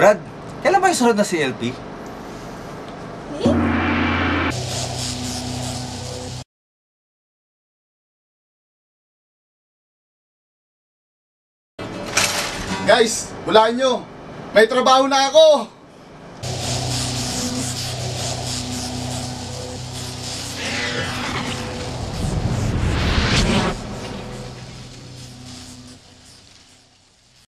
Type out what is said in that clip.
Brad, kailan ba yung sunod na CLP? Guys, hulaan nyo. May trabaho na ako.